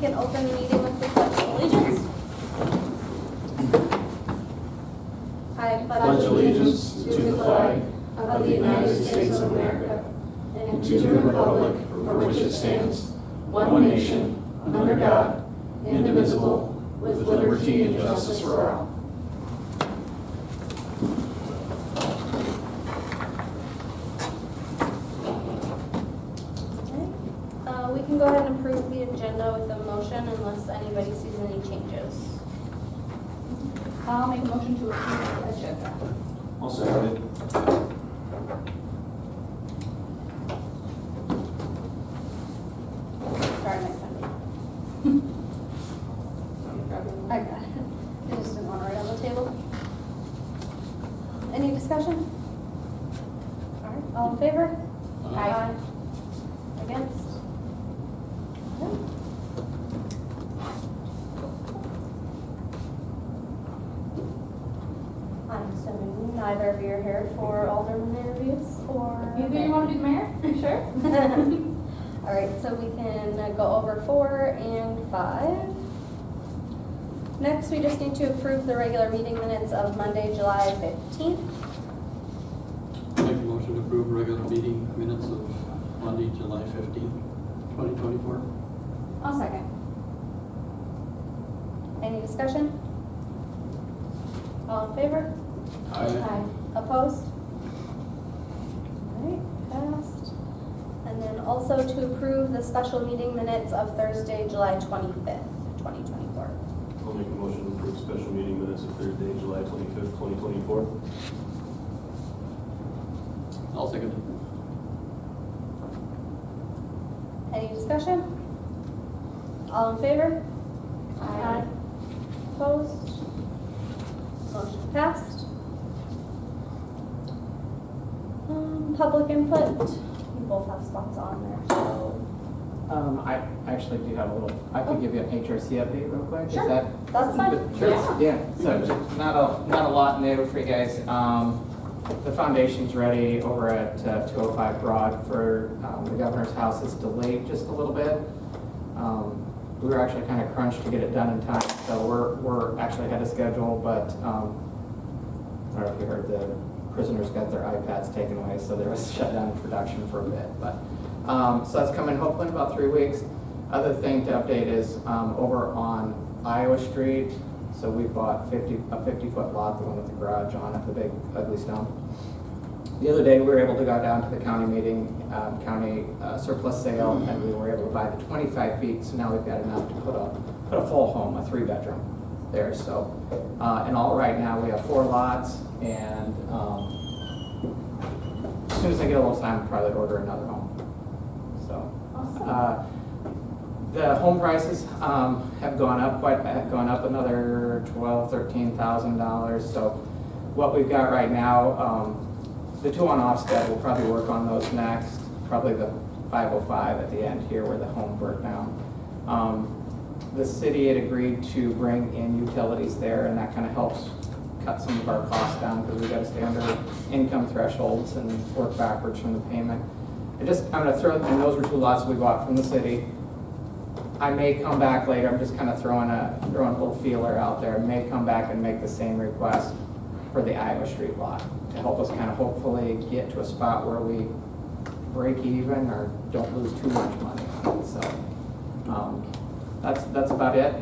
can open the meeting with the pledge of allegiance. I Pledge allegiance to the flag of the United States of America and to the republic for which it stands, one nation, under God, indivisible, with liberty and justice for all. We can go ahead and approve the agenda with a motion unless anybody sees any changes. I'll make a motion to approve the agenda. I'll second it. Sorry, next time. I got it. I just didn't want to write on the table. Any discussion? All right, all in favor? Aye. Against? No. I'm assuming neither of you are here for alderman interviews or? Either you want to do the mayor? Sure. All right, so we can go over 4 and 5. Next, we just need to approve the regular meeting minutes of Monday, July 15th. Make a motion to approve regular meeting minutes of Monday, July 15th, 2024. I'll second. Any discussion? All in favor? Aye. Opposed? All right, passed. And then also to approve the special meeting minutes of Thursday, July 25th, 2024. I'll make a motion to approve special meeting minutes of Thursday, July 25th, 2024. I'll second it. Any discussion? All in favor? Aye. Opposed? Motion passed. Public input, you both have spots on there, so. I actually do have a little, I could give you an HRC update real quick. Is Sure. that- That's fine. Sure. Yeah. Yeah, so just not a lot new for you guys. The foundation's ready over at 205 Broad for the governor's house. It's delayed just a little bit. We were actually kind of crunched to get it done in time, so we're actually ahead of schedule, but I don't know if you heard, the prisoners got their iPads taken away, so there was shut down in production for a bit. But so that's coming hopefully in about 3 weeks. Other thing to update is over on Iowa Street. So we bought a 50-foot lot, the one with the garage on it, the big ugly stone. The other day we were able to go down to the county meeting, county surplus sale, and we were able to buy the 25 feet. So now we've got enough to put a full home, a 3-bedroom there. So in all right now we have 4 lots, and as soon as I get a little time, I'll probably order another home. So. Awesome. The home prices have gone up another $12,000–13,000. So what we've got right now, the 2 on Ofsted, we'll probably work on those next. Probably the 505 at the end here where the home burnt down. The city had agreed to bring in utilities there, and that kind of helps cut some of our costs down because we've got to stay under income thresholds and work backwards from the payment. I'm going to throw, and those were 2 lots we bought from the city. I may come back later, I'm just kind of throwing a little feeler out there. I may come back and make the same request for the Iowa Street lot to help us kind of hopefully get to a spot where we break even or don't lose too much money on it. So that's about it.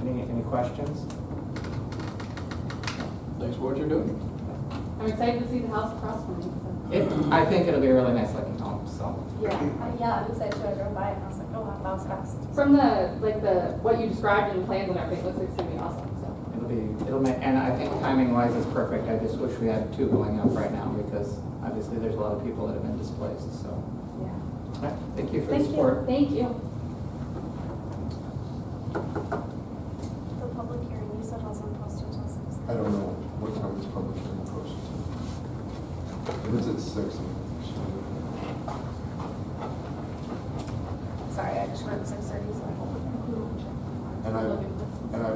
Any questions? Thanks for what you're doing. I'm excited to see the house across from me. I think it'll be a really nice looking home. So. Yeah. Yeah, I'm excited too. I drove by it and I was like, oh wow, that was fast. From what you described in the plans and everything, it looks like it's gonna be awesome. So. It'll make, and I think timing wise is perfect. I just wish we had 2 going up right now because obviously there's a lot of people that have been displaced. So. Yeah. All right, thank you for Thank the you. support. Thank you. The public hearing, you said wasn't posted until 6. I don't know what time it's public hearing posted. If it's at 6, Sorry, I just wrote 6:30, so I hope. and I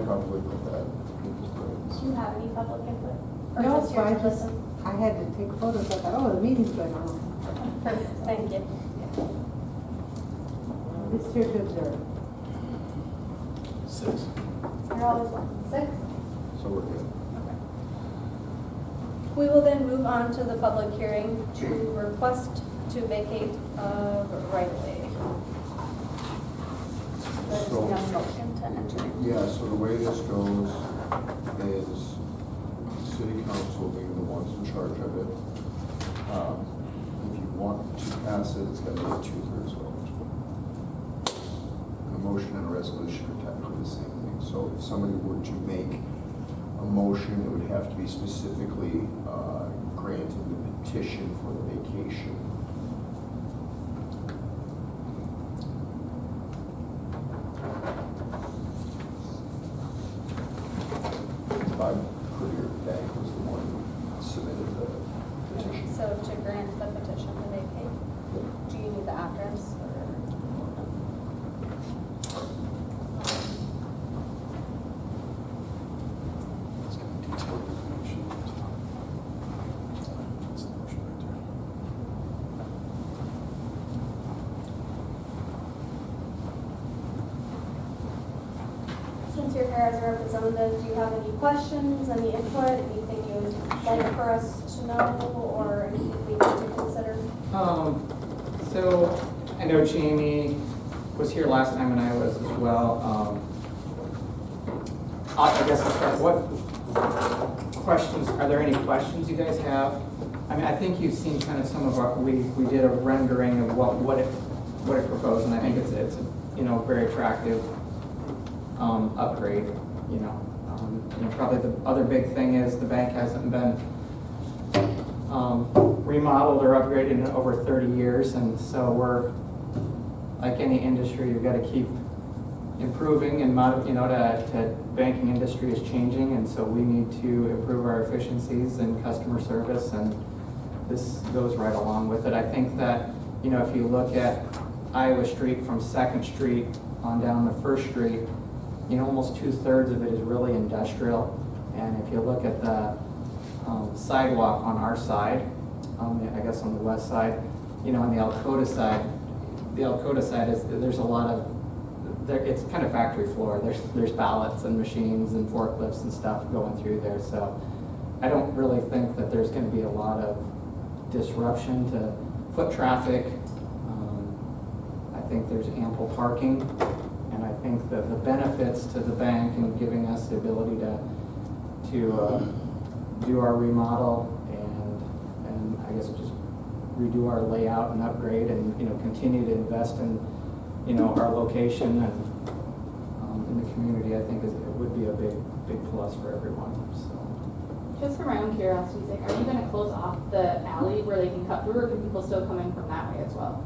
probably put that in his brains. Do you have any public input? Or No, just here I to just, listen? I had to take photos. I thought, oh, the meeting's going on. Perfect, thank you. Just here to observe. you're always welcome. 6? So we're good. Okay. We will then move on to the public hearing to request to vacate right away. So I just So- need a motion to enter. Yeah, so the way this goes is city council being the ones in charge of it. If you want to pass it, it's got to be a 2/3 vote. A motion and a resolution are technically the same thing. So if somebody were to make a motion, it would have to be specifically granting the petition for the vacation. Bob Courier Bank was the one who submitted the petition. So to grant the petition to vacate, do you need the address or? It's got detailed information. That's the motion right there. Since you're here as a representative, do you have any questions, any input, anything you would like for us to know, or anything we need to consider? So I know Jamie was here last time and I was as well. I guess I'll start, what questions, are there any questions you guys have? I mean, I think you've seen kind of some of our, we did a rendering of what it proposed, and I think it's a very attractive upgrade, probably the other big thing is the bank hasn't been remodeled or upgraded in over 30 years, and so we're, like any industry, you've got to keep improving and the banking industry is changing, and so we need to improve our efficiencies and customer service, and this goes right along with it. I think that, if you look at Iowa Street from 2nd Street on down to 1st Street, almost 2/3 of it is really industrial, and if you look at the sidewalk on our side, I guess on the west side, on the Alcoda side, there's a lot of, it's kind of factory floor. There's pallets and machines and forklifts and stuff going through there, so I don't really think that there's going to be a lot of disruption to foot traffic. I think there's ample parking, and I think that the benefits to the bank and giving us the ability to do our remodel and I guess just redo our layout and upgrade and continue to invest in our location and in the community, I think it would be a big plus for everyone. So Just for my own curiosity's sake, are you gonna close off the alley where they can cut through, or can people still come in from that way as well?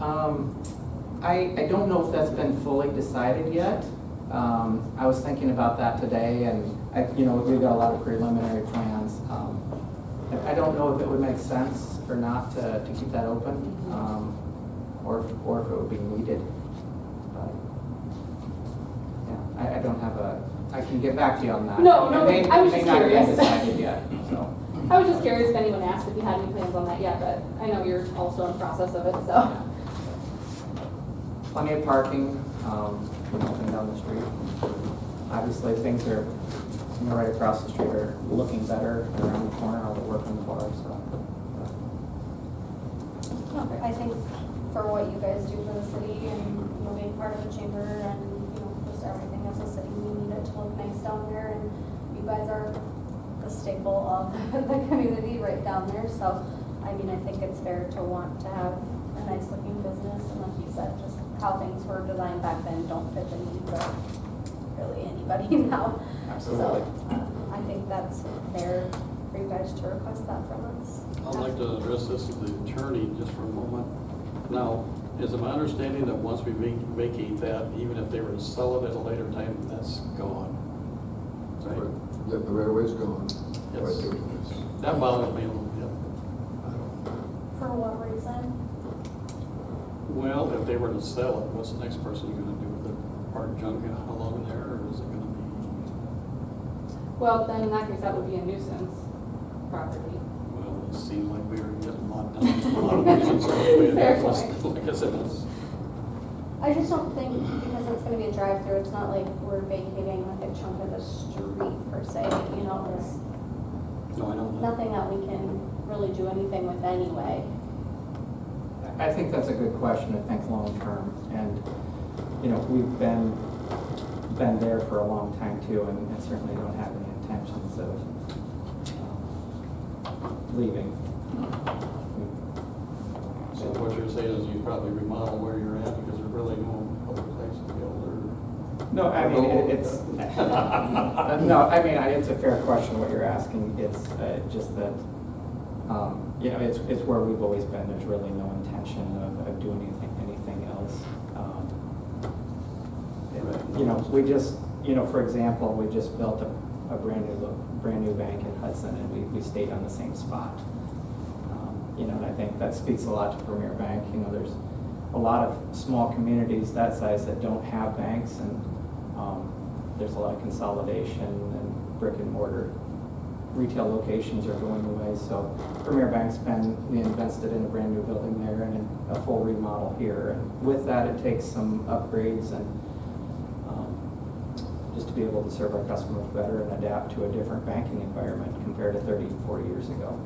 I don't know if that's been fully decided yet. I was thinking about that today, and we've got a lot of preliminary plans. I don't know if it would make sense or not to keep that open, or if it would be needed. But, yeah, I don't have I can get back to you on that. No, I was It may just not have been curious. decided yet, so. I was just curious if anyone asked if you had any plans on that yet, but I know you're also in the process of it, so. Plenty of parking, up and down the street. Obviously, things are, right across the street are looking better around the corner, all the work on the bar, so. I think for what you guys do for the city and, being part of the chamber and, just everything as a city, we need it to look nice down there, and you guys are the staple of the community right down there, so, I think it's fair to want to have a nice looking business, and like you said, just how things were designed back then don't fit the needs of really anybody now. Absolutely. So, I think that's fair for you guys to request that from us. I'd like to address this with the attorney just for a moment. Now, is it my understanding that once we vacate that, even if they were to sell it at a later time, that's gone? Right? Yeah, the right of way's gone. Yes. Right there it is. That bothers me a little bit. For what reason? Well, if they were to sell it, what's the next person gonna do with it? Park junk along there, or is it gonna be? Well, then in that case, that would be a nuisance property. Well, it seemed like we were getting locked down for a lot of reasons. So we had Fair to- point. Like I said, it's, I just don't think, because it's gonna be a drive-through, it's not like we're vacating like a chunk of the street per se, you know, there's No, I know that. nothing that we can really do anything with anyway. I think that's a good question to think long-term, and, you know, we've been there for a long time too, and certainly don't have any intentions of leaving. So what you're saying is you probably remodel where you're at because there's really no other place to be able to. No, I mean, it's, no, I mean, it's a fair question what you're asking. It's just that, you know, it's where we've always been. There's really no intention of doing anything else. You know, we just, you know, for example, we just built a brand new bank in Hudson, and we stayed on the same spot. You know, and I think that speaks a lot to Premier Bank. You know, there's a lot of small communities that size that don't have banks, and there's a lot of consolidation, and brick and mortar retail locations are going away. So Premier Bank's we invested in a brand new building there and a full remodel here. And with that, it takes some upgrades and just to be able to serve our customers better and adapt to a different banking environment compared to 30, 40 years ago.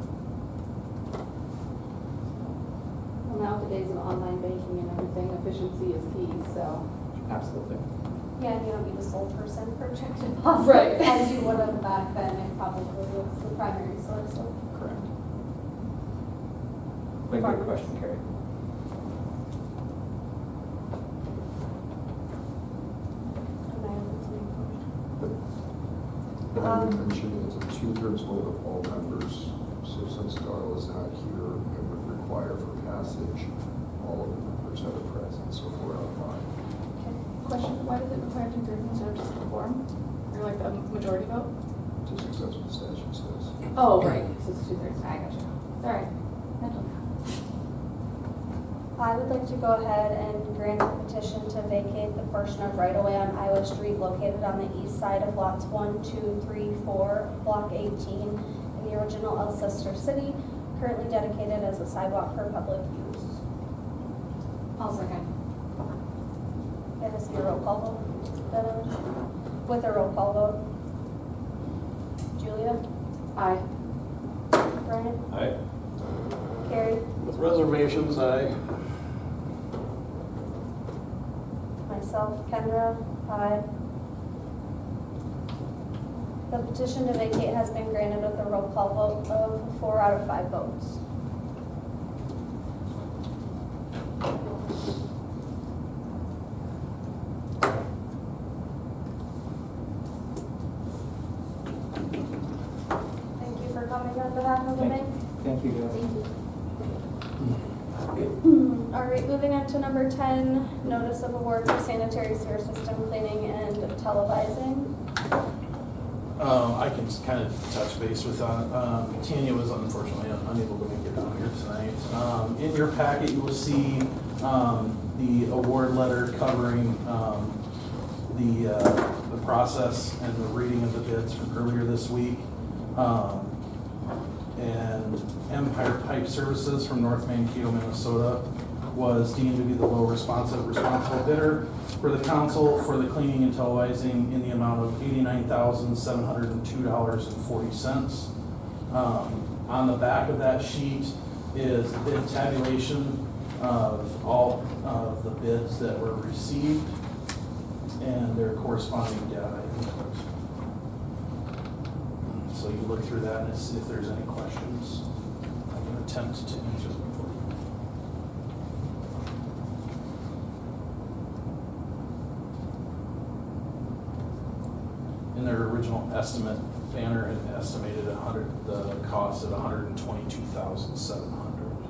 Well, now with the days of online banking and everything, efficiency is key, so. Absolutely. Yeah, and you don't be the sole person for check deposits. Right. As you would have back then, it probably was the primary source of. Correct. Wait, good question, Carrie. I would mention it's a 2/3 vote of all members, so since Darla is not here, it would require for passage, all of the members that are present, so 4 out of 5. Question, why does it require 2/3 instead of just a quorum? Or like the majority vote? Just because that's what the statute says. Oh, right, so it's 2/3, I got you. Sorry. I would like to go ahead and grant a petition to vacate the portion of right-of-way on Iowa Street located on the east side of lots 1, 2, 3, 4, block 18 in the original Alcester City, currently dedicated as a sidewalk for public use. I'll second. It has to be a roll call vote. With a roll call vote. Julia? Aye. Brian? Aye. Carrie? With reservations, aye. Myself, Kendra, aye. The petition to vacate has been granted with a roll call vote of 4 out of 5 votes. Thank you for coming on behalf of the bank. Thank you, guys. All right, moving on to number 10, notice of award for sanitary sewer system cleaning and televising. I can kind of touch base with that. Tanya was unfortunately unable to make it down here tonight. In your packet, you will see the award letter covering the process and the reading of the bids from earlier this week. And Empire Pipe Services from North Mankato, Minnesota was deemed to be the low responsible bidder for the council for the cleaning and televising in the amount of $89,702.40. On the back of that sheet is the bid tabulation of all of the bids that were received and their corresponding data input. So you look through that and see if there's any questions. I can attempt to answer them for you. In their original estimate, Banner had estimated the cost at $122,700.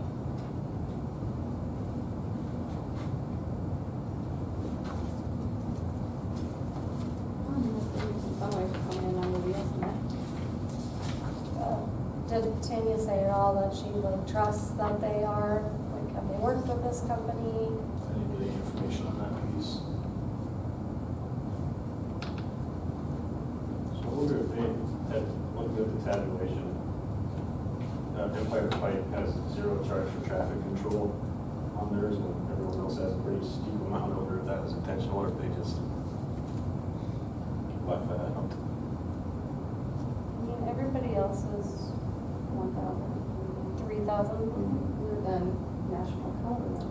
Some ways we're coming in under the estimate. Did Tanya say at all that she like trusts that they are, like, have they worked with this company? I didn't get any information on that piece. So I wonder if they had looked at the tabulation. Empire Pipe has 0 charge for traffic control on theirs when everyone else has a pretty steep amount. I wonder if that was intentional or if they just left that out. I mean, everybody else is 1,000, 3,000, other than national code.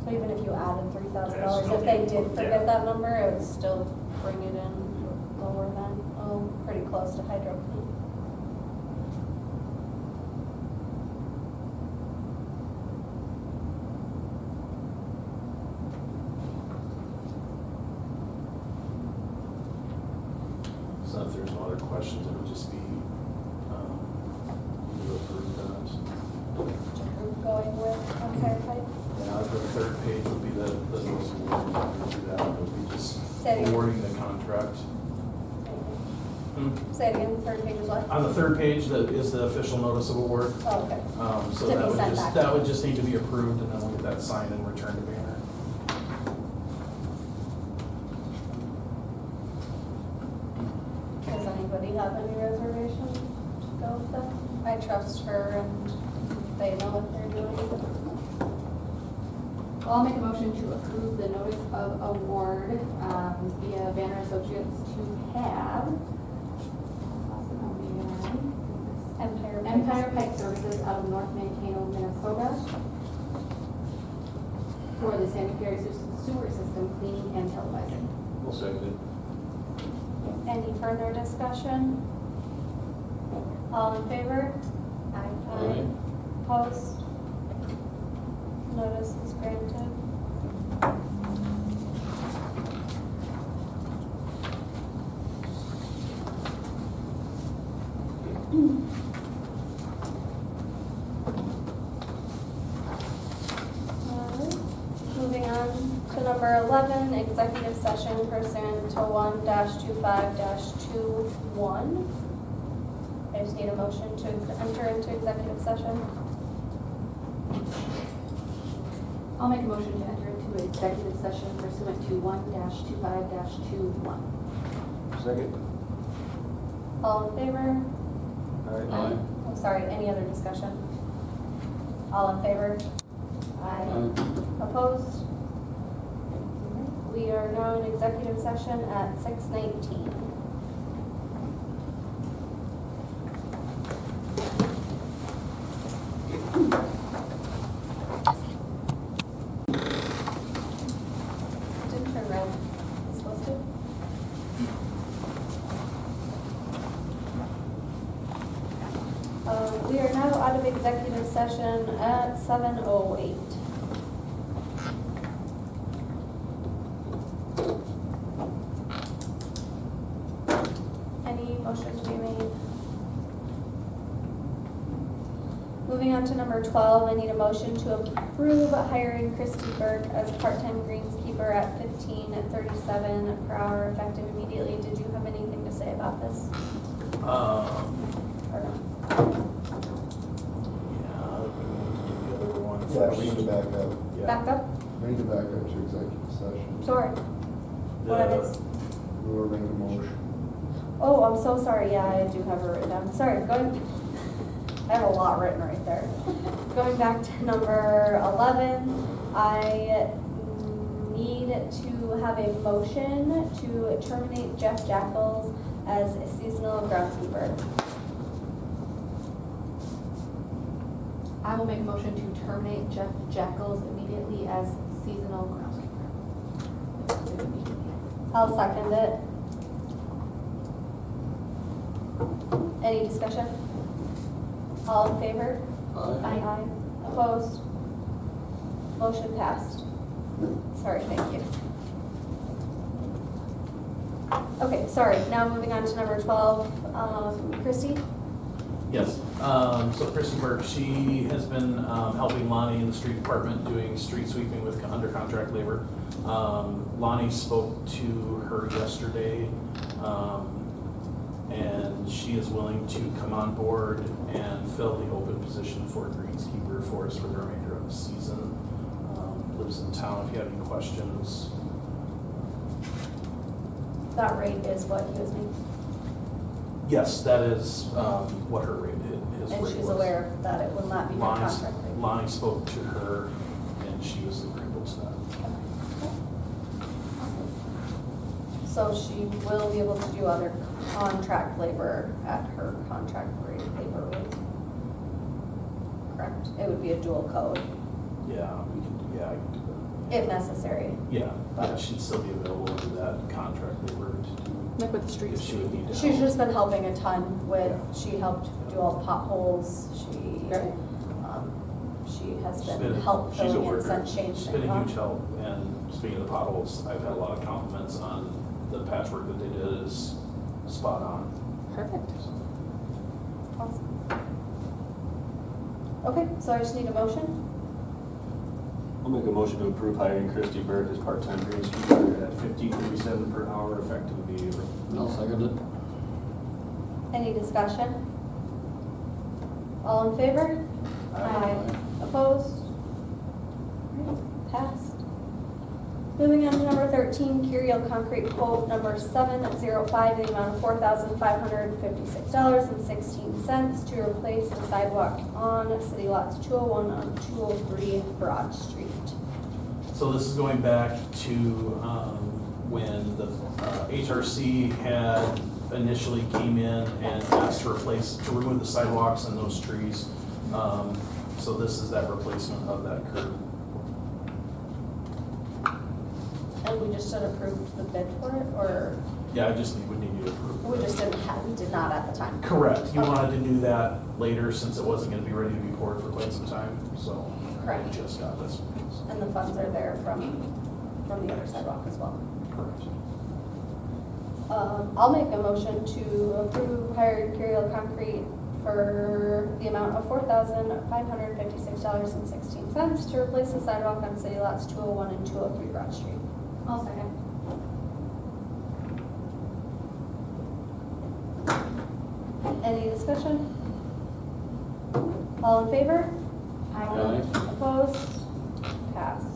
So even if you added $3,000, if they did forget that number, it would still bring it in lower than, pretty close to hydro. So if there's no other questions, it would just be, you approve that. Going with unfair fight. Yeah, the third page would be the notice of award. Do that, it would be just Say it again. awarding the contract. Say it again, third page is what? On the third page, that is the official notice of award. Oh, okay. So To be that would sent just, back. that would just need to be approved, and then we'll get that signed and returned to Banner. Does anybody have any reservations to go with that? I trust her and they know what they're doing. Well, I'll make a motion to approve the notice of award via Banner Associates to have Empire Pipe Services out of North Mankato, Minnesota for the sanitary sewer system cleaning and televising. We'll second it. Any further discussion? All in favor? Aye. Opposed? Notice is granted. Moving on to number 11, executive session pursuant to 1-25-21. I just need a motion to enter into executive session. I'll make a motion to enter into an executive session pursuant to 1-25-21. Second. All in favor? Aye. Oh, sorry, any other discussion? All in favor? Aye. Opposed? We are now in executive session at 6:19. Didn't turn red. It's supposed to? We are now out of executive session at 7:08. Any motions to be made? Moving on to number 12, I need a motion to approve hiring Christy Burke as part-time greenskeeper at $15.37 per hour effective immediately. Did you have anything to say about this? Or no? Yeah, we need to back up. Back up? We need to back up to executive session. Sorry. What it is? We were making a motion. Oh, I'm so sorry. Yeah, I do have it written down. Sorry, I have a lot written right there. Going back to number 11, I need to have a motion to terminate Jeff Jackals as a seasonal groundskeeper. I will make a motion to terminate Jeff Jackals immediately as seasonal groundskeeper. I'll second it. Any discussion? All in favor? Aye. Opposed? Motion passed. Sorry, thank you. Okay, sorry, now moving on to number 12, Christy? Yes, so Christy Burke, she has been helping Lonnie in the street department doing street sweeping with under contract labor. Lonnie spoke to her yesterday, and she is willing to come on board and fill the open position for greenskeeper for us for the remainder of the season. Lives in town. If you have any questions. That rate is what he was making, Yes, that is what her rate is. and she's aware that it will not be my Lonnie's- contract rate. Lonnie spoke to her, and she was agreeable to that. So she will be able to do other contract labor at her contract rate, labor rate. Correct? It would be a dual code Yeah, we can, yeah, I can do that. if necessary. Yeah, she'd still be available to do that contract labor to do, Like with the street if she would need to. She's help. just been helping a ton with, Yeah. she helped do all the potholes, she has She's been help she's filling over in here. sunshade. She's been a huge help, and speaking of the potholes, I've had a lot of compliments on the patchwork that they did is spot on. Perfect. Awesome. Okay, so I just need a motion. I'll make a motion to approve hiring Christy Burke as part-time greenskeeper at $15.37 per hour effective immediately. I'll second it. Any discussion? All in favor? Aye. Opposed? Alright, passed. Moving on to number 13, Curiel Concrete quote number 705, the amount of $4,556.16 to replace the sidewalk on city lots 201 and 203 Broad Street. So this is going back to when the HRC had initially came in and asked to remove the sidewalks and those trees. So this is that replacement of that curb. And we just should approve the bid for it, or Yeah, would need you to approve. we just didn't have, we did not at the time? Correct. You Okay. wanted to do that later since it wasn't gonna be ready to be poured for quite some time, so. Correct. We just got this. And the funds are there from the other sidewalk as well. Correct. I'll make a motion to approve hired Curiel Concrete for the amount of $4,556.16 to replace the sidewalk on city lots 201 and 203 Broad Street. I'll second. Any discussion? All in favor? Aye. Opposed? Passed.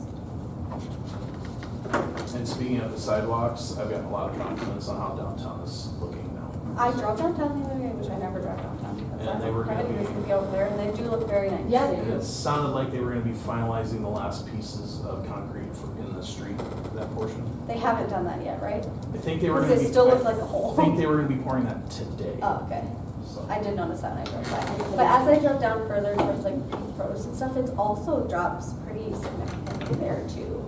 And speaking of the sidewalks, I've gotten a lot of compliments on how downtown is looking now. I drove downtown the other day, which I never drive downtown because And they were gonna I be- used to be over there, and they do look very nice. Yeah, they And do. it sounded like they were gonna be finalizing the last pieces of concrete in the street, that portion. They haven't done that yet, right? I think they were Because gonna they be. still look like a hole. I think they were gonna be pouring that today. Oh, okay. So. I did notice that when I drove by. But as I drove down further towards like Pink Rose and stuff, it also drops pretty significantly there too.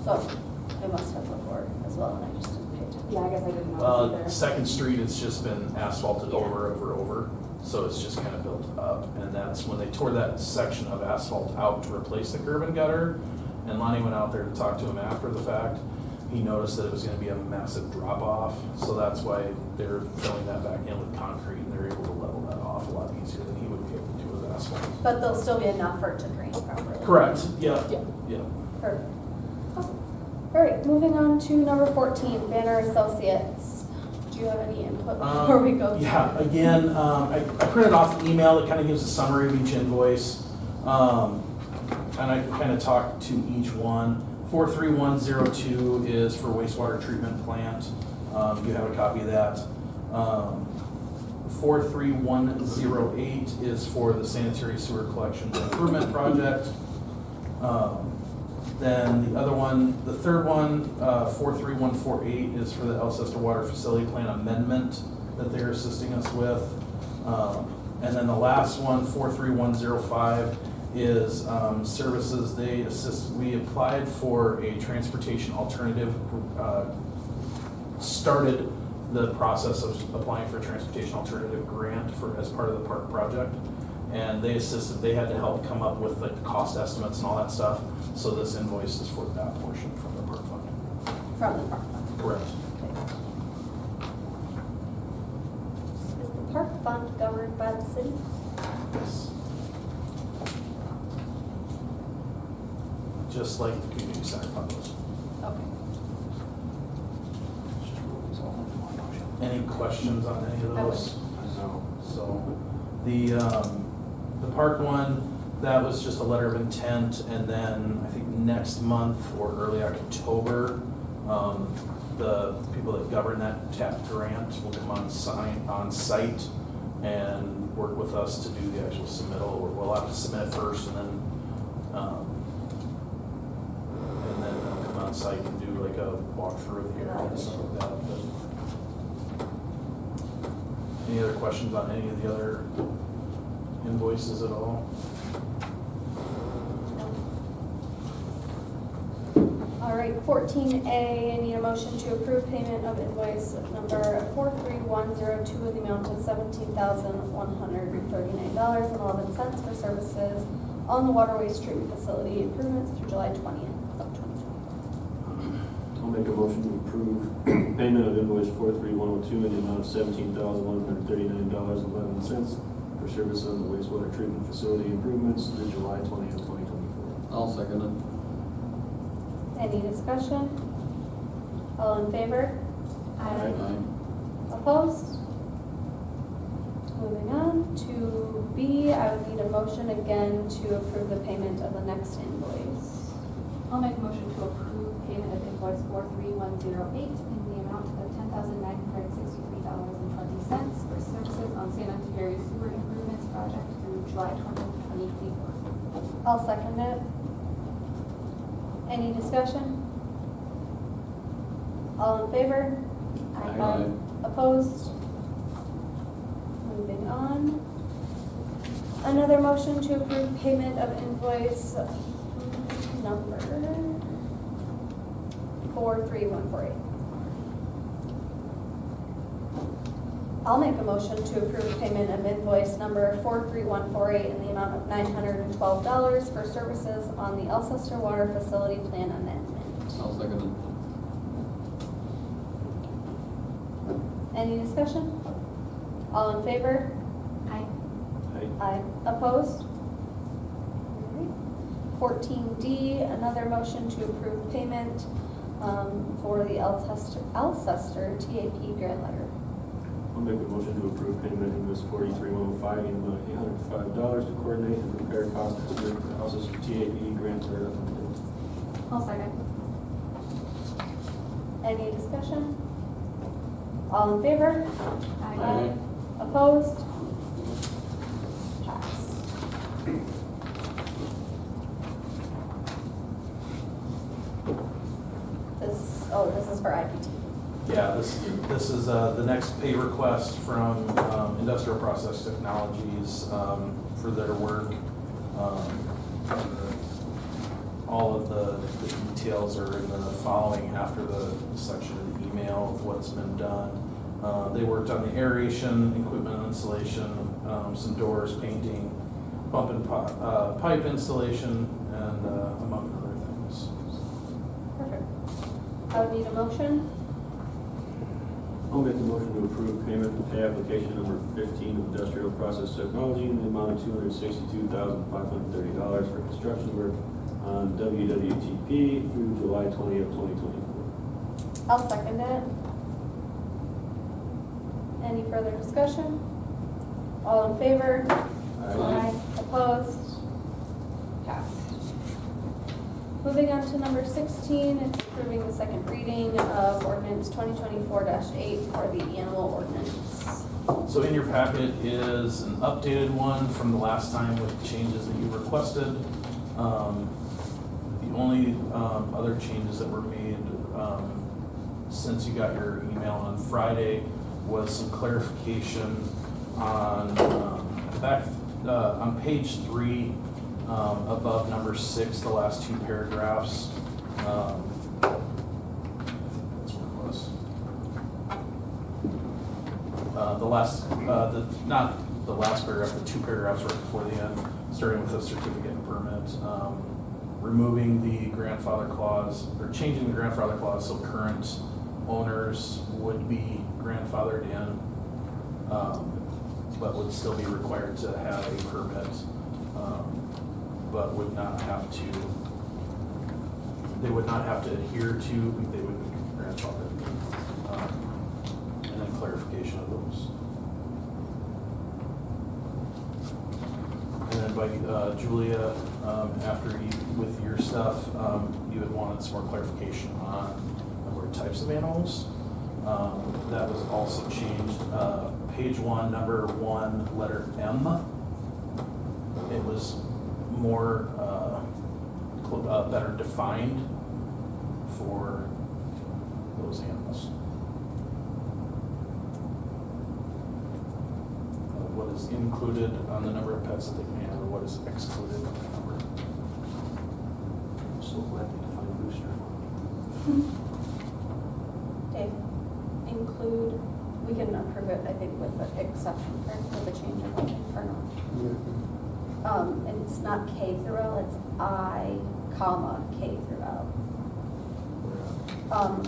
So I must have before as well, and I just didn't pay attention. Yeah, I guess I didn't know either. Second Street, it's just been asphalted over, so it's just kind of built up. And that's when they tore that section of asphalt out to replace the curb and gutter. And Lonnie went out there to talk to him after the fact. He noticed that it was gonna be a massive drop off, so that's why they're filling that back in with concrete, and they're able to level that off a lot easier than he would be able to do with asphalt. But there'll still be enough for it to drain properly. Correct, yeah, Yeah. yeah. Perfect. Awesome. All right, moving on to number 14, Banner Associates. Do you have any input before we go? Yeah, again, I printed off an email that kind of gives a summary of each invoice. And I kind of talked to each one. 43102 is for wastewater treatment plant. You have a copy of that. 43108 is for the sanitary sewer collection improvement project. Then the other one, the third one, 43148 is for the Alcester Water Facility Plan amendment that they're assisting us with. And then the last one, 43105, is services they assist. We applied for a transportation alternative, started the process of applying for a transportation alternative grant as part of the park project. And they assisted, they had to help come up with like the cost estimates and all that stuff. So this invoice is for that portion from the park fund. From the park fund. Correct. Is the park fund governed by the city? Yes. Just like the community center fund was. Okay. Any questions on any of I those? No. So, the park one, that was just a letter of intent, and then I think next month or early October, the people that govern that TAP grant will come on site and work with us to do the actual submittal. We'll have to submit it first and then come on site and do like a walkthrough of the area and stuff like that. But any other questions on any of the other invoices at all? All right, 14A, I need a motion to approve payment of invoice number 43102 in the amount of $17,139.11 for services on the water waste treatment facility improvements through July 20th of 2020. I'll make a motion to approve payment of invoice 43102 in the amount of $17,139.11 for service on the wastewater treatment facility improvements through July 20th, 2024. I'll second it. Any discussion? All in favor? Aye. Opposed? Moving on to B, I would need a motion again to approve the payment of the next invoice. I'll make a motion to approve payment of invoice 43108 in the amount of $10,963.20 for services on San Ontario Sewer Improvements Project through July 20th, 2024. I'll second it. Any discussion? All in favor? Aye. Opposed? Moving on. Another motion to approve payment of invoice number 43148. I'll make a motion to approve payment of invoice number 43148 in the amount of $912 for services on the Alcester Water Facility Plan Amendment. I'll second it. Any discussion? All in favor? Aye. Aye. Opposed? 14D, another motion to approve payment for the Alcester TAP grant letter. I'll make a motion to approve payment invoice 43105 in the amount of $805 to coordinate and prepare cost estimate for the houses for TAP grants are implemented. I'll second. Any discussion? All in favor? Aye. Opposed? Passed. This is for IPT. Yeah, this is the next pay request from Industrial Process Technologies for their work. All of the details are in the following after the section of the email of what's been done. They worked on the aeration, equipment installation, some doors, painting, pump and pipe installation, and among other things. Perfect. I would need a motion. I'll make the motion to approve payment for pay application number 15 of Industrial Process Technology in the amount of $262,530 for construction work on WWTP through July 20th, 2024. I'll second it. Any further discussion? All in favor? Aye. Opposed? Passed. Moving on to number 16, it's approving the second reading of ordinance 2024-8 for the animal ordinance. So in your packet is an updated one from the last time with changes that you requested. The only other changes that were made since you got your email on Friday was some clarification on on page 3 above number 6, the last 2 paragraphs. That's what it was. Not the last paragraph, the 2 paragraphs right before the end, starting with the certificate and permit, removing the grandfather clause, or changing the grandfather clause so current owners would be grandfathered in, but would still be required to have a permit, but would not have to, they would not have to adhere to, they would be grandfathered in. And then clarification of those. And then by Julia, after you, with your stuff, you had wanted some more clarification on the word types of animals. That was also changed. Page 1, number 1, letter M. It was more, better defined for those animals. What is included on the number of pets that they can have, or what is excluded on the number. I'm so glad they defined rooster. Dave, include, we can approve it, I think, with the exception, or with the change of it, or not. And it's not K through L, it's I, comma, K through L.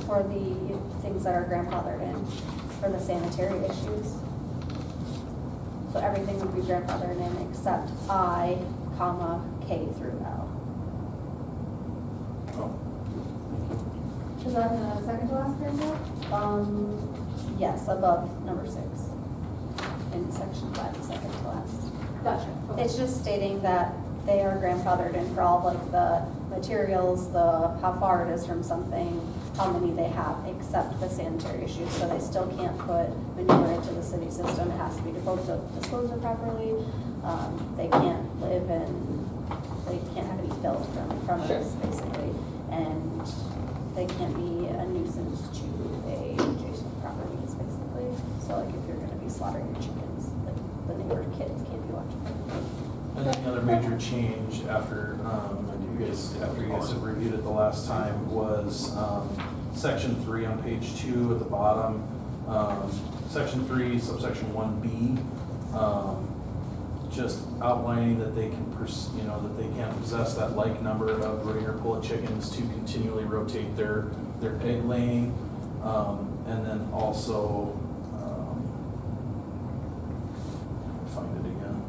For the things that are grandfathered in, for the sanitary issues. So everything would be grandfathered in except I, comma, K through L. Oh, Is that in the second to last paragraph? Yes, above number 6. In section 5, the second to last. Gotcha. Okay. It's just stating that they are grandfathered in for all like the materials, the how far it is from something, how many they have, except the sanitary issues. So they still can't put manure into the city system. It has to be disposed of properly. They can't live in, they can't have any filth from Sure. us, basically. And they can't be a nuisance to a adjacent properties, basically. So like if you're gonna be slaughtering your chickens, like the neighbor kids can't be watching. and then the other major change after, you guys have reviewed it the last time was, section 3 on page 2 at the bottom. Section 3, subsection 1B, just outlining that they can, that they can't possess that like number of breeding or pullet chickens to continually rotate their egg laying. And then also, find it again.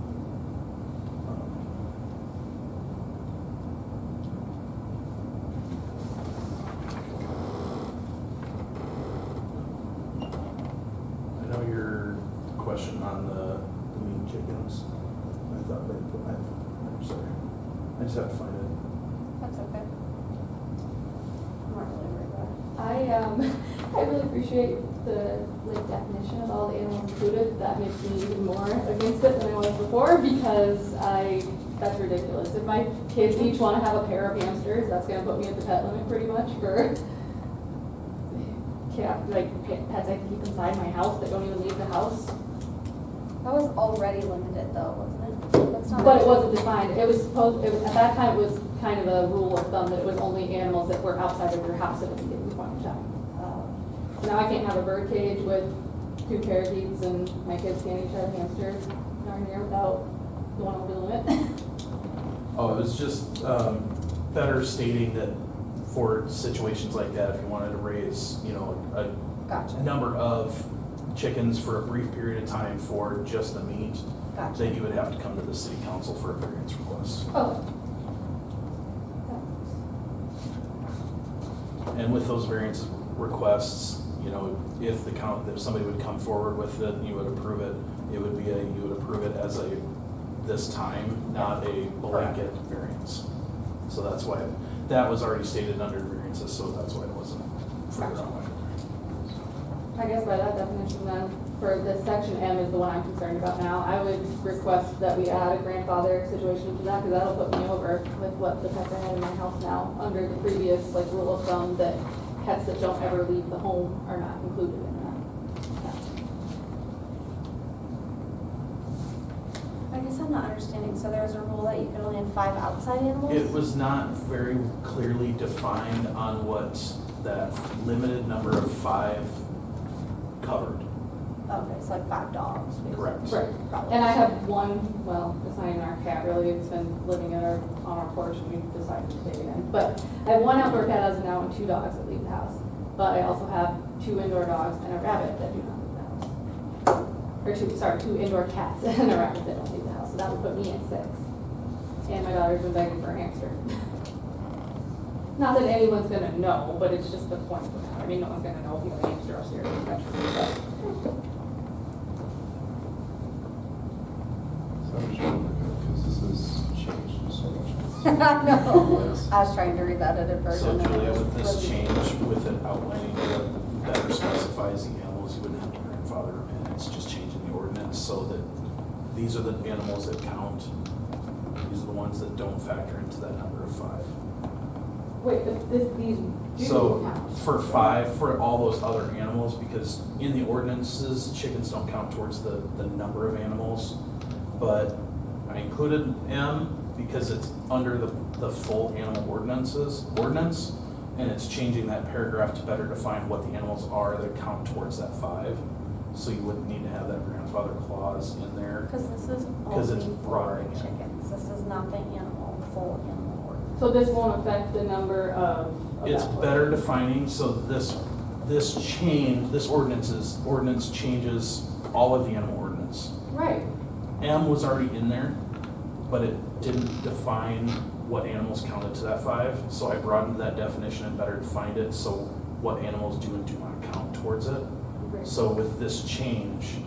I know your question on the mean chickens. I thought they put, I'm sorry. I just have to find it. That's okay. I'm not really worried about it. I really appreciate the like definition of all the animals included. That makes me even more against it than I was before because that's ridiculous. If my kids each want to have a pair of hamsters, that's going to put me at the pet limit pretty much for pets I can keep inside my house that don't even leave the house. That was already limited though, wasn't it? That's not. But it wasn't defined. It was supposed, at that time, it was kind of a rule of thumb that it was only animals that were outside of your house at any given point in time. So now I can't have a bird cage with 2 parakeets and my kids can't each have hamsters darn near without going over the limit. Oh, it was just better stating that for situations like that, if you wanted to raise, a Gotcha. number of chickens for a brief period of time for just the meat, Gotcha. then you would have to come to the city council for a variance request. Oh. And with those variance requests, if somebody would come forward with it, you would approve it, you would approve it as this time, not a blanket variance. So that's why, that was already stated under variances, so that's why it wasn't further on. I guess by that definition then, for this section M is the one I'm concerned about now. I would request that we add a grandfather situation to that because that'll put me over with what the pets I have in my house now under the previous rule of thumb that pets that don't ever leave the home are not included in that. I guess I'm not understanding. So there's a rule that you can only have 5 outside animals? It was not very clearly defined on what that limited number of 5 covered. Okay, so like 5 dogs. basically. Correct. Right. Probably. And I have one, well, it's not even our cat really, it's been living on our porch and we decided to take it in. But I have 1 outdoor cat as of now and 2 dogs that leave the house. But I also have 2 indoor dogs and a rabbit that do not leave the house. Or 2 indoor cats and a rabbit that don't leave the house. So that would put me at 6. And my daughter's been begging for a hamster. Not that anyone's gonna know, but it's just the point of that. I mean, no one's gonna know if you have a hamster upstairs, especially. Because this has changed so much. I know. I was trying to read that edit version. So and it Julia, was with this really- change, with it outlining the better specified utilize the animals, you wouldn't have to grandfather them in. It's just changing the ordinance so that these are the animals that count. These are the ones that don't factor into that number of 5. Wait, these do So count. for 5, for all those other animals, because in the ordinances, chickens don't count towards the number of animals. But I included M because it's under the full animal ordinance, and it's changing that paragraph to better define what the animals are that count towards that 5. So you wouldn't need to have that grandfather clause in there. Because this is 'Cause it's only broader for again. chickens, this is not the full animal ordinance. So this won't affect the number of It's that better order. defining, so this ordinance changes all of the animal ordinance. Right, M was already in there, but it didn't define what animals counted to that 5, so I broadened that definition and better defined it, so what animals do and do not count towards it. right. So with this change,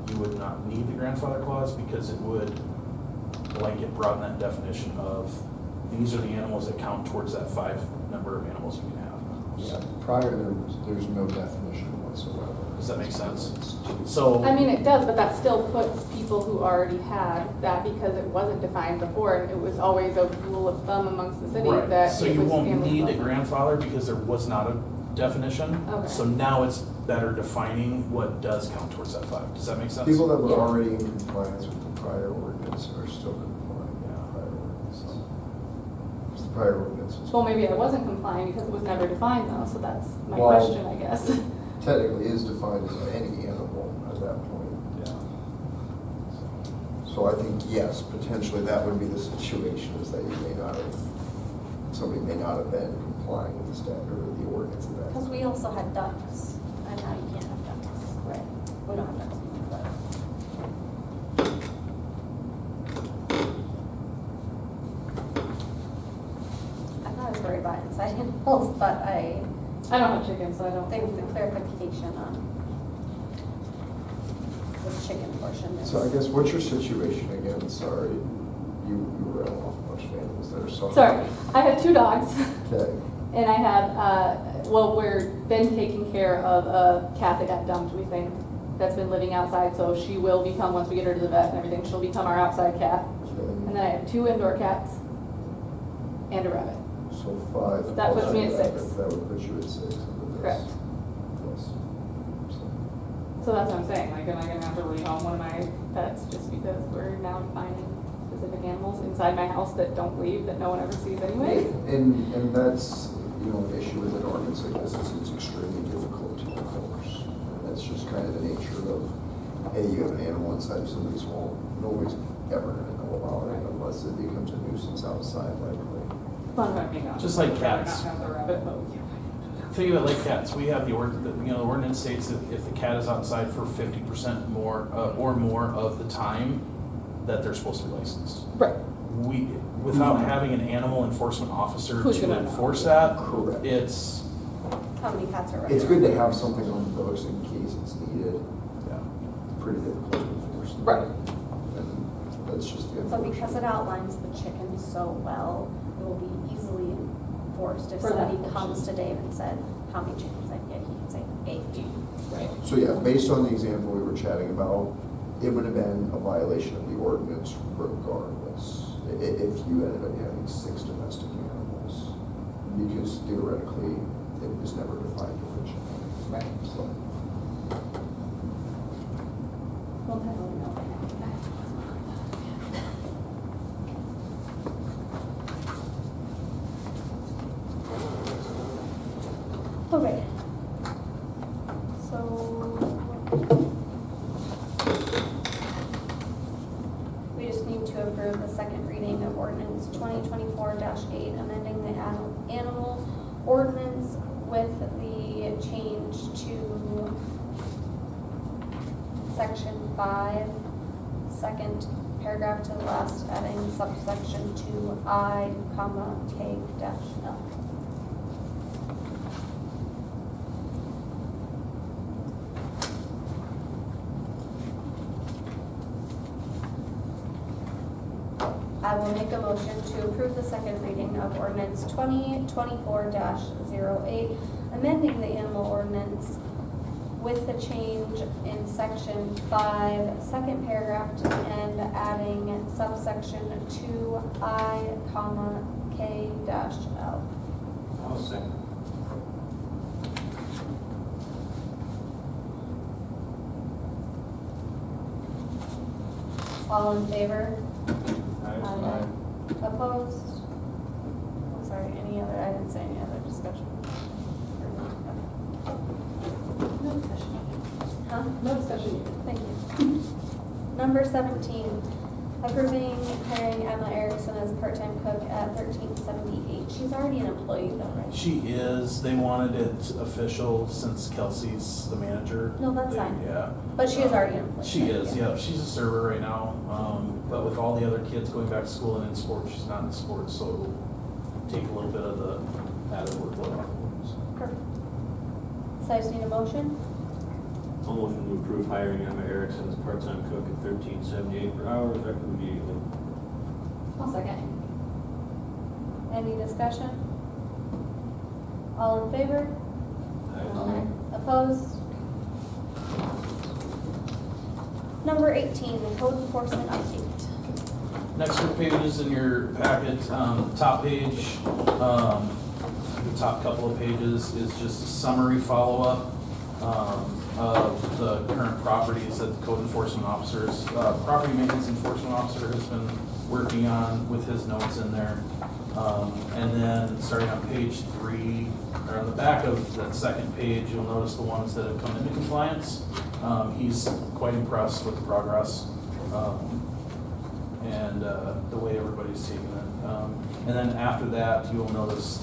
you would not need the grandfather clause because it would blanket broaden that definition of, these are the animals that count towards that 5 number of animals you can have. Yeah, prior, there's no definition whatsoever. Does that make sense? So. I mean, it does, but that still puts people who already had that because it wasn't defined before, and it was always a rule of thumb amongst the city Right, that so it you was won't family need a friendly. grandfather because there was not a definition. Okay. So now it's better defining what does count towards that 5. Does that make sense? People that were Yeah. already in compliance with the prior ordinance are still complying with the prior ordinance. Because the prior ordinance was. Well, maybe I wasn't complying because it was never defined though, so that's my Well, question, I guess. Technically is defined as any animal at that point. Yeah. So I think, yes, potentially that would be the situation, is that somebody may not have been complying with the standard or the ordinance of that. Because we also had ducks, and now you can't have ducks. Right. We don't have ducks anymore, but. I'm not as worried about inside animals, but I I don't have chickens, so I don't. think the clarification on the chicken portion is. So I guess, what's your situation again? Sorry, you were on a bunch of animals there, so. Sorry, I have 2 dogs. Okay, And I have, we've been taking care of a cat that got dumped, we think, that's been living outside, so she will become, once we get her to the vet and everything, she'll become our outside cat. And okay. then I have 2 indoor cats and a rabbit. So 5. That puts me at plus 6. That would put you at 6 under this. Correct. Yes. So that's what I'm saying, like, am I gonna have to rehome one of my pets just because we're now defining specific animals inside my house that don't leave, that no one ever sees anyway? And that's, an issue with an ordinance like this, is it's extremely difficult to enforce. And that's just kind of the nature of, hey, you have an animal inside of somebody's home, nobody's ever gonna know about it unless it becomes a nuisance outside, likely. Fun fact, being honest, Just like I'd rather cats. not have the rabbit, but Think of it like cats. We have the ordinance states that if the cat is outside for 50% more, or more of the time, that they're supposed to be licensed. right. Without having an animal enforcement officer Who's to gonna know? enforce that, Correct. it's, How many cats are It's running? good to have something on the books in case it's needed. yeah. Pretty difficult to enforce. Right. And that's just the But because it unfortunate. outlines the chickens so well, it will be easily enforced. If For that somebody portion. comes to Dave and said, how many chickens I get, he can say 8. Right. So yeah, based on the example we were chatting about, it would have been a violation of the ordinance regardless. If you ended up having 6 domestic animals, because theoretically, it was never defined originally. Right. So, Well, I don't know. Okay. So. We just need to approve the second reading of ordinance 2024-8, amending the animal ordinance with the change to section 5, second paragraph to the last, adding subsection 2I, K-L. I will make a motion to approve the second reading of ordinance 2024-08, amending the animal ordinance with the change in section 5, second paragraph to end, adding subsection 2I, comma, K dash L. I'll second. All in favor? Aye. Opposed? I'm sorry, any other, I didn't say any other discussion. No discussion. Huh? No discussion. Thank you. Number 17, approving hiring Emma Erickson as a part-time cook at 1378. She's already an employee though, right? She is, they wanted it official since Kelsey's the manager. No, that's They- fine. Yeah. But she is already an employee. She right? is, yeah, she's a server right now, but with all the other kids going back to school and in sports, she's not in sports, so it'll take a little bit of the added workload off. Perfect. So I just need a motion? I'll motion to approve hiring Emma Erickson as part-time cook at $13.78 per hour, effective immediately. I'll second. Any discussion? All in favor? Aye. Opposed? Number 18, the code enforcement update. Next few pages in your packet, top page, the top couple of pages is just a summary follow-up of the current properties that the code enforcement officers, property maintenance enforcement officer has been working on with his notes in there. And then starting on page 3, or on the back of that second page, you'll notice the ones that have come into compliance. He's quite impressed with the progress and the way everybody's taking it. And then after that, you'll notice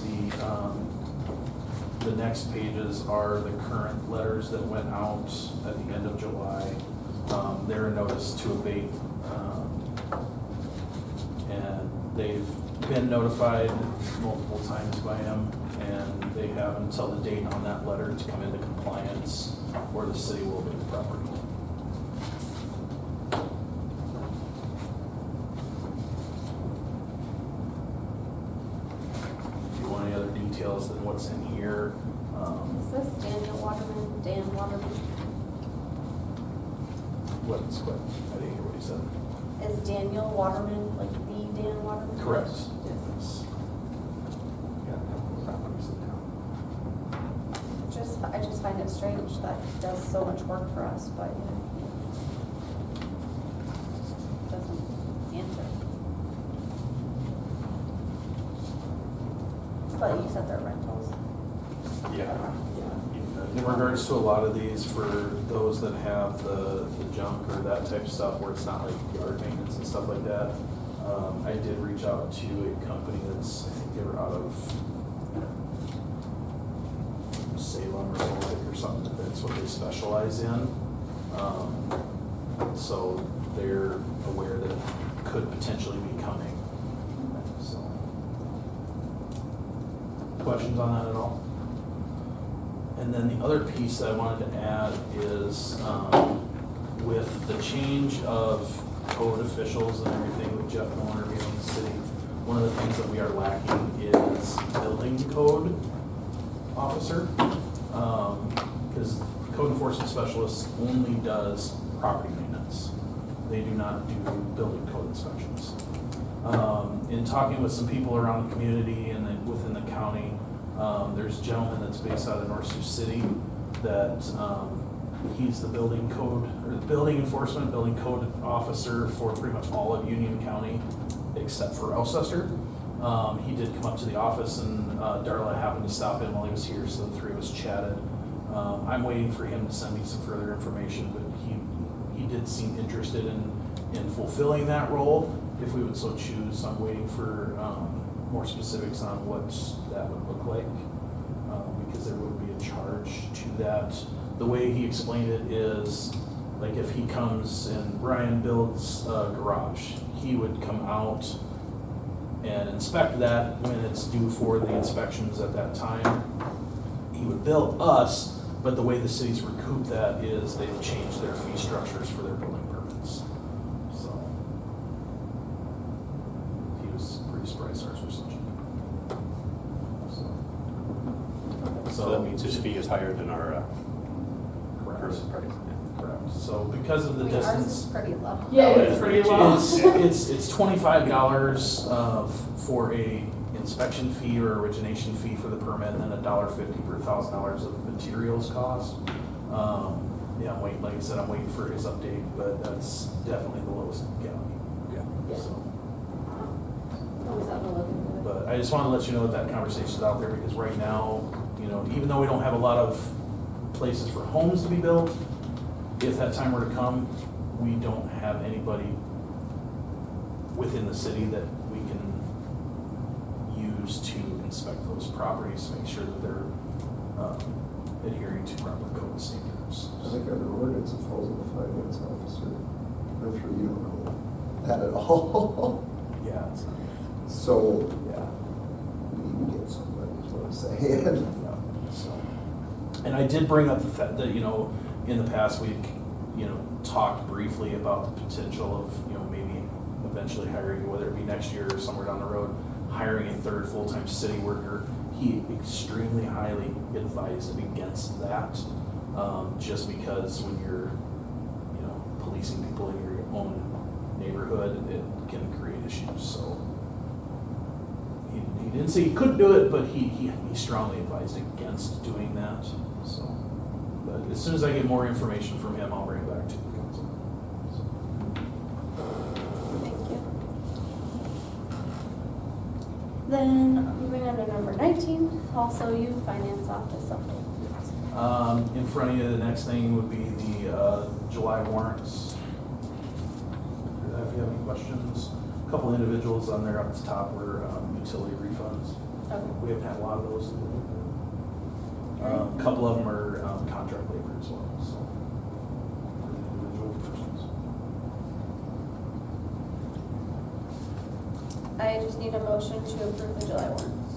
the next pages are the current letters that went out at the end of July. They're a notice to abate, and they've been notified multiple times by him, and they have until the date on that letter to come into compliance, or the city will abate the property. If you want any other details than what's in here, Is this Daniel Waterman, Dan Waterman? what's what? I didn't hear what he said. Is Daniel Waterman like the Dan Waterman? Correct. Yes. Yeah, a couple of properties in town. I just find it strange that he does so much work for us, but doesn't answer. But you said they're rentals. Yeah. In regards to a lot of these, for those that have the junk or that type of stuff where it's not like yard maintenance and stuff like that, I did reach out to a company that's, I think they were out of Salem or something, or something, that's what they specialize in. So they're aware that it could potentially be coming. So, questions on that at all? And then the other piece that I wanted to add is with the change of code officials and everything with Jeff Miller being in the city, one of the things that we are lacking is building code officer. Because code enforcement specialist only does property maintenance. They do not do building code inspections. In talking with some people around the community and then within the county, there's a gentleman that's based out of North Sioux City that he's the building code, or the building enforcement, building code officer for pretty much all of Union County except for Alcester. He did come up to the office, and Darla happened to stop in while he was here, so the three of us chatted. I'm waiting for him to send me some further information, but he did seem interested in fulfilling that role if we would so choose. I'm waiting for more specifics on what that would look like, because there would be a charge to that. The way he explained it is, like if he comes and Ryan builds a garage, he would come out and inspect that when it's due for the inspections at that time. He would bill us, but the way the cities recoup that is they've changed their fee structures for their building permits. So he was pretty surprised ours was so cheap. So that means his fee is higher than our, Correct. Purchase price. Correct. So because of the Ours is distance. pretty low. Yeah, it's pretty low. It's $25 for a inspection fee or origination fee for the permit, and then $1.50 per $1,000 of materials cost. Yeah, I'm waiting, like I said, I'm waiting for his update, but that's definitely the lowest in the county. Yeah. So, Always have to look into it. but I just want to let you know that conversation's out there, because right now, you know, even though we don't have a lot of places for homes to be built, if that time were to come, we don't have anybody within the city that we can use to inspect those properties, make sure that they're adhering to proper code standards. I think under ordinance it falls on the finance officer. I'm sure you don't know that at all. Yeah, it's, So, yeah. we need to get somebody, is what I'm saying. So, and I did bring up the fact that, you know, in the past week, you know, talked briefly about the potential of, you know, maybe eventually hiring, whether it be next year or somewhere down the road, hiring a third full-time city worker. He extremely highly advised against that, just because when you're, you know, policing people in your own neighborhood, it can create issues, so. He didn't say he couldn't do it, but he strongly advised against doing that, so. But as soon as I get more information from him, I'll bring it back to the council. Thank you. Then moving on to number 19, also you finance office update. In front of you, the next thing would be the July warrants. If you have any questions, a couple individuals on there up at the top were utility refunds. Okay. We haven't had a lot of those. A couple of them are contract labor as well, so. For individual persons. I just need a motion to approve the July warrants.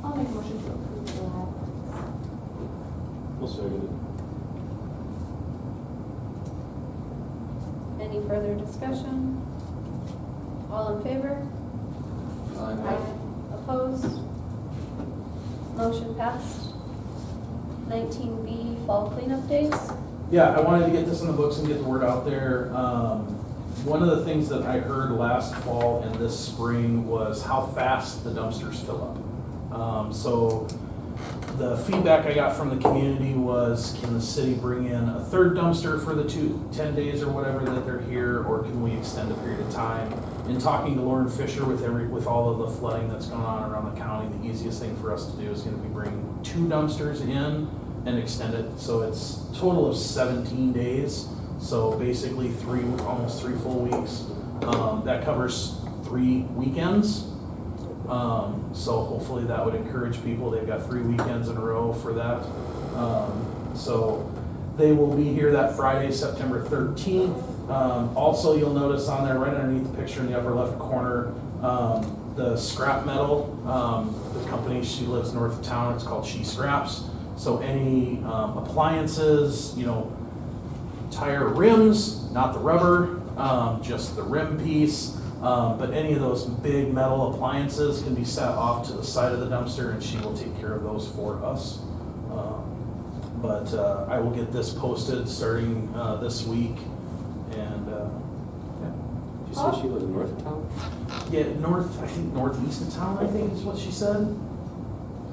I'll make a motion to approve the July. We'll second Any further discussion? All in favor? Opposed? Motion passed. 19B, fall cleanup days. Yeah, I wanted to get this in the books and get the word out there. One of the things that I heard last fall and this spring was how fast the dumpsters fill up. So the feedback I got from the community was, can the city bring in a third dumpster for the 10 days or whatever that they're here, or can we extend a period of time? In talking to Lauren Fisher with all of the flooding that's going on around the county, the easiest thing for us to do is going to be bring 2 dumpsters in and extend it. So it's a total of 17 days. So basically almost 3 full weeks. That covers 3 weekends. So hopefully that would encourage people. They've got 3 weekends in a row for that. So they will be here that Friday, September 13th. Also, you'll notice on there, right underneath the picture in the upper left corner, the scrap metal, the company, she lives north of town, it's called She Scraps. So any appliances, you know, tire rims, not the rubber, just the rim piece. But any of those big metal appliances can be set off to the side of the dumpster, and she will take care of those for us. But I will get this posted starting this week, and yeah. Did you say she lives north of town? Yeah, I think northeast of town, I think is what she said.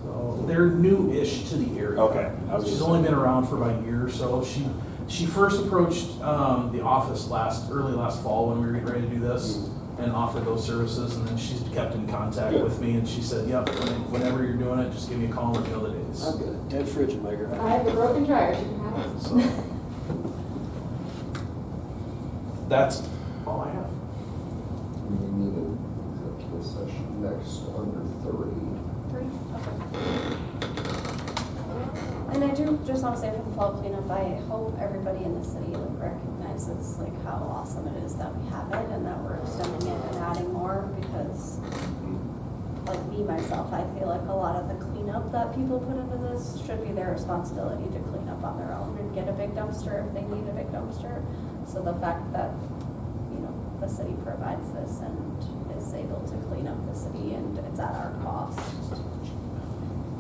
So they're new-ish to the area. Okay. She's only been around for about a year or so. She first approached the office early last fall when we were getting ready to do this, and offered those services, and then she's kept in contact with me, and she said, yep, whenever you're doing it, just give me a call and let me know the days. I've got a dead fridge in my garage. I have a broken dryer, she can have it. So that's all I have. We need an executive session next under 30. 3? Okay. And I do just want to say for the fall cleanup, I hope everybody in the city recognizes like how awesome it is that we have it and that we're extending it and adding more, because like me, myself, I feel like a lot of the cleanup that people put into this should be their responsibility to clean up on their own and get a big dumpster if they need a big dumpster. So the fact that, you know, the city provides this and is able to clean up the city and it's at our cost.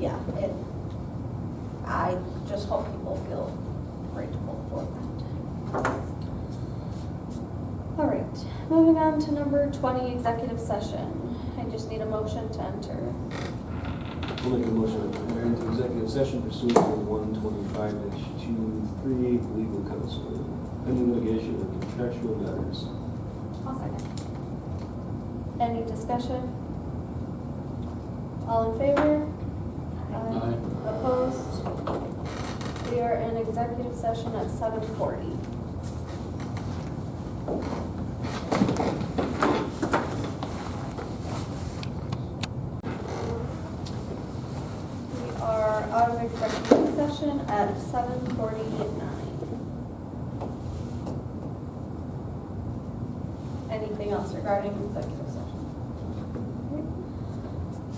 Yeah, I just hope people feel grateful for that. All right, moving on to number 20, executive session. I just need a motion to enter. I'll make a motion to enter into executive session pursuant to 125-23 legal counsel, pending litigation of contractual matters. I'll second. Any discussion? All in favor? Aye. Opposed? We are in executive session at 7:40. We are out of executive session at 7:49. Anything else regarding executive session?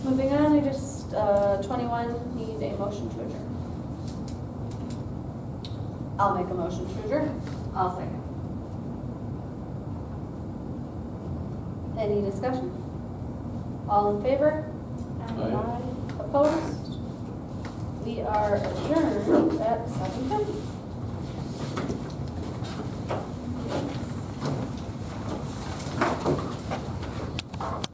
Moving on, I just, 21, need a motion to adjourn. I'll make a motion to adjourn. I'll second. Any discussion? All in favor? Aye. Opposed? We are adjourned at 7:50.